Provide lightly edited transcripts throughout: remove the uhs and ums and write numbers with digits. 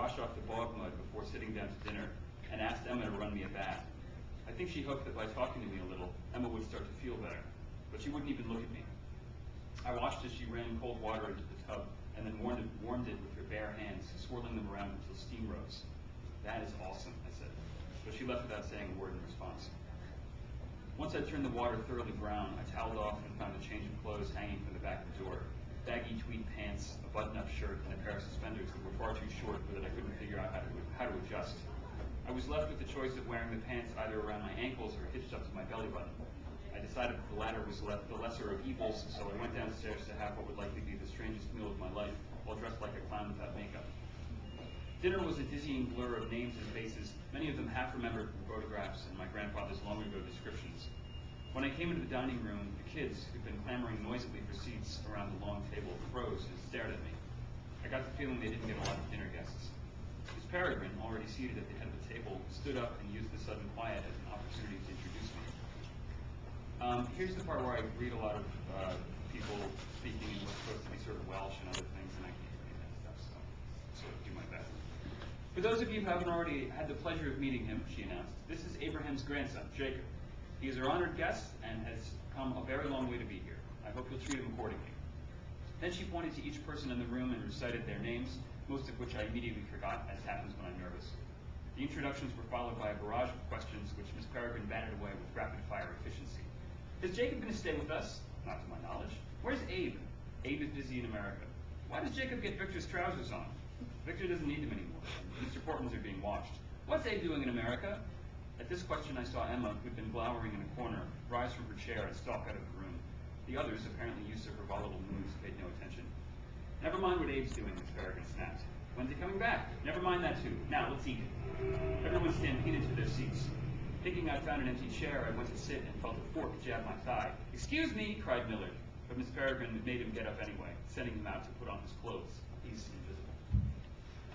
washed off the bog mud before sitting down to dinner, and asked Emma to run me a bath. I think she hoped that by talking to me a little, Emma would start to feel better, but she wouldn't even look at me. I watched as she ran cold water into the tub, and then warmed it with her bare hands, swirling them around until steam rose. "That is awesome," I said, but she left without saying a word in response. Once I turned the water thoroughly brown, I toweled off and found a change of clothes hanging from the back of the door. Baggy tweed pants, a button-up shirt, and a pair of suspenders that were far too short so that I couldn't figure out how to adjust. I was left with the choice of wearing the pants either around my ankles or hitched up to my belly button. I decided that the latter was the lesser of evils, so I went downstairs to have what would likely be the strangest meal of my life, while dressed like a clown without makeup. Dinner was a dizzying blur of names and faces, many of them half-remembered from photographs and my grandfather's long-ago descriptions. When I came into the dining room, the kids, who'd been clamoring noisily for seats around the long table, froze and stared at me. I got the feeling they didn't get a lot of dinner guests. Miss Peregrine, already seated at the head of the table, stood up and used the sudden quiet as an opportunity to introduce me. Here's the part where I read a lot of people speaking in what's supposed to be sort of Welsh and other things, and I can't read that stuff, so I'll sort of do my best. For those of you who haven't already had the pleasure of meeting him, she announced, this is Abraham's grandson, Jacob. He is our honored guest and has come a very long way to be here. I hope you'll treat him accordingly. Then she pointed to each person in the room and recited their names, most of which I immediately forgot, as happens when I'm nervous. The introductions were followed by a barrage of questions which Miss Peregrine batted away with rapid-fire efficiency. Is Jacob going to stay with us? Not to my knowledge. Where's Abe? Abe is busy in America. Why does Jacob get Victor's trousers on? Victor doesn't need them anymore. Mr. Portman's are being watched. What's Abe doing in America? At this question, I saw Emma, who'd been glowering in a corner, rise from her chair and stalk out of the room. The others, apparently used to her volatile moods, paid no attention. Never mind what Abe's doing, Miss Peregrine snapped. When's he coming back? Never mind that too. Now, let's eat. Everyone stampeded to their seats. Thinking I'd found an empty chair, I went to sit and felt a fork jab my thigh. Excuse me, cried Millard, but Miss Peregrine made him get up anyway, sending him out to put on his clothes. He's invisible.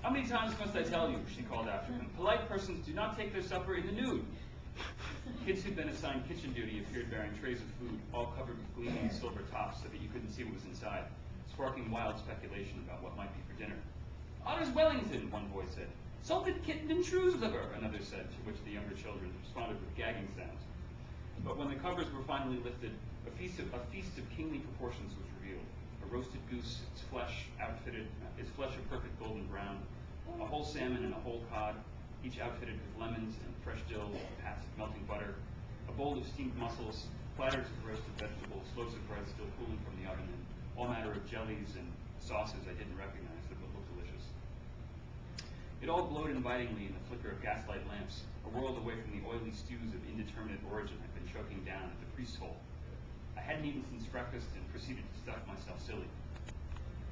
How many times must I tell you, she called after him, polite persons do not take their supper in the nude. Kids who'd been assigned kitchen duty appeared bearing trays of food, all covered with gleaming silver tops so that you couldn't see what was inside, sparking wild speculation about what might be for dinner. Otter's Wellington, one boy said. Salted kitten and shrews liver, another said, to which the younger children responded with gagging sounds. But when the covers were finally lifted, a feast of kingly proportions was revealed. A roasted goose, its flesh a perfect golden brown, a whole salmon and a whole cod, each outfitted with lemons and fresh dill, pats of melting butter, a bowl of steamed mussels, platters of roasted vegetables, loaves of bread still cooling from the oven, and all manner of jellies and sauces I didn't recognize that would look delicious. It all glowed invitingly in the flicker of gaslight lamps, a world away from the oily stews of indeterminate origin I'd been choking down at the priest's hole. I hadn't eaten since breakfast and proceeded to stuff myself silly.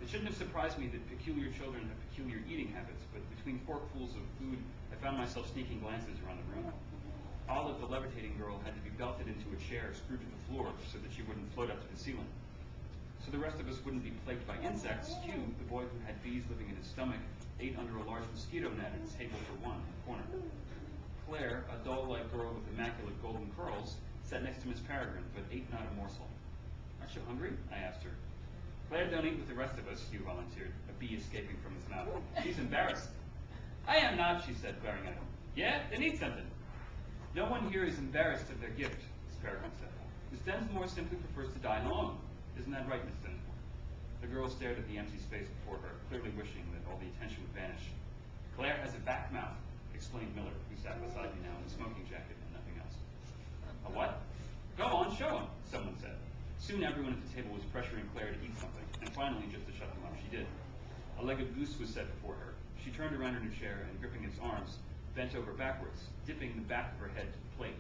It shouldn't have surprised me that peculiar children have peculiar eating habits, but between forkfuls of food, I found myself sneaking glances around the room. Olive, the levitating girl, had to be belted into a chair screwed to the floor so that she wouldn't float up to the ceiling. So the rest of us wouldn't be plagued by insects, Hugh, the boy who had bees living in his stomach, ate under a large mosquito net at his table for one in the corner. Claire, a doll-like girl with immaculate golden curls, sat next to Miss Peregrine, but ate not a morsel. Aren't you hungry? I asked her. Claire, don't eat with the rest of us, Hugh volunteered, a bee escaping from his mouth. She's embarrassed. I am not, she said, glaring at him. Yeah? Then eat something. No one here is embarrassed of their gift, Miss Peregrine said. Miss Densmore simply prefers to dine alone. Isn't that right, Miss Densmore? The girl stared at the empty space before her, clearly wishing that all the attention would vanish. Claire has a back mouth, explained Miller, who sat beside me now in a smoking jacket and nothing else. A what? Go on, show him, someone said. Soon everyone at the table was pressuring Claire to eat something, and finally, just to shut them up, she did. A leg of goose was set before her. She turned around in her chair and, gripping its arms, bent over backwards, dipping the back of her head to the plate.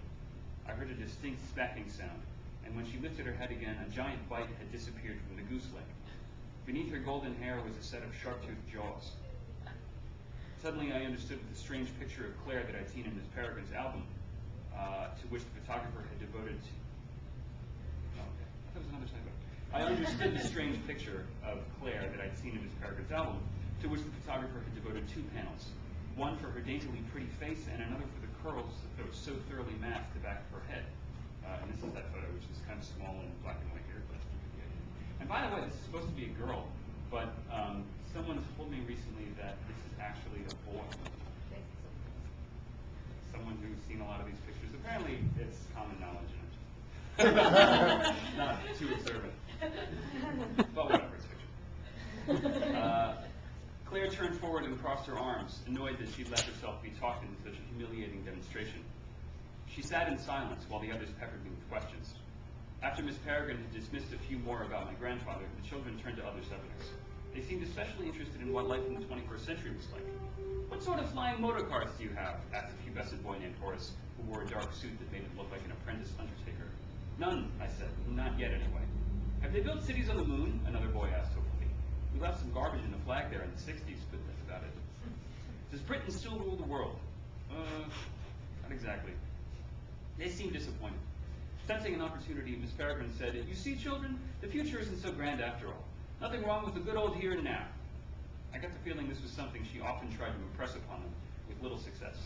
I heard a distinct smacking sound, and when she lifted her head again, a giant bite had disappeared from the goose leg. Beneath her golden hair was a set of sharp-toothed jaws. Suddenly, I understood the strange picture of Claire that I'd seen in Miss Peregrine's album, to which the photographer had devoted to... That was another typo. I understood the strange picture of Claire that I'd seen in Miss Peregrine's album, to which the photographer had devoted two panels. One for her daintily pretty face, and another for the curls that were so thoroughly masked the back of her head. And this is that photo, which is kind of small and black and white here, but you get the idea. And by the way, this is supposed to be a girl, but someone told me recently that this is actually a boy. a lot of these pictures. Apparently, it's common knowledge, and not too observant. But whatever, it's fiction. Claire turned forward and crossed her arms, annoyed that she'd let herself be talked into such a humiliating demonstration. She sat in silence while the others peppered me with questions. After Miss Peregrine had dismissed a few more about my grandfather, the children turned to other subjects. They seemed especially interested in what life in the 21st century was like. "What sort of flying motor cars do you have?" asked a pubescent boy named Horace, who wore a dark suit that made him look like an apprentice undertaker. "None," I said. "Not yet, anyway." "Have they built cities on the moon?" another boy asked hopefully. "We left some garbage in the flag there in the 60s, but that's about it." "Does Britain still rule the world?" Not exactly." They seemed disappointed. Sensing an opportunity, Miss Peregrine said, "You see, children, the future isn't so grand after all. Nothing wrong with the good old here and now." I got the feeling this was something she often tried to impress upon them, with little success.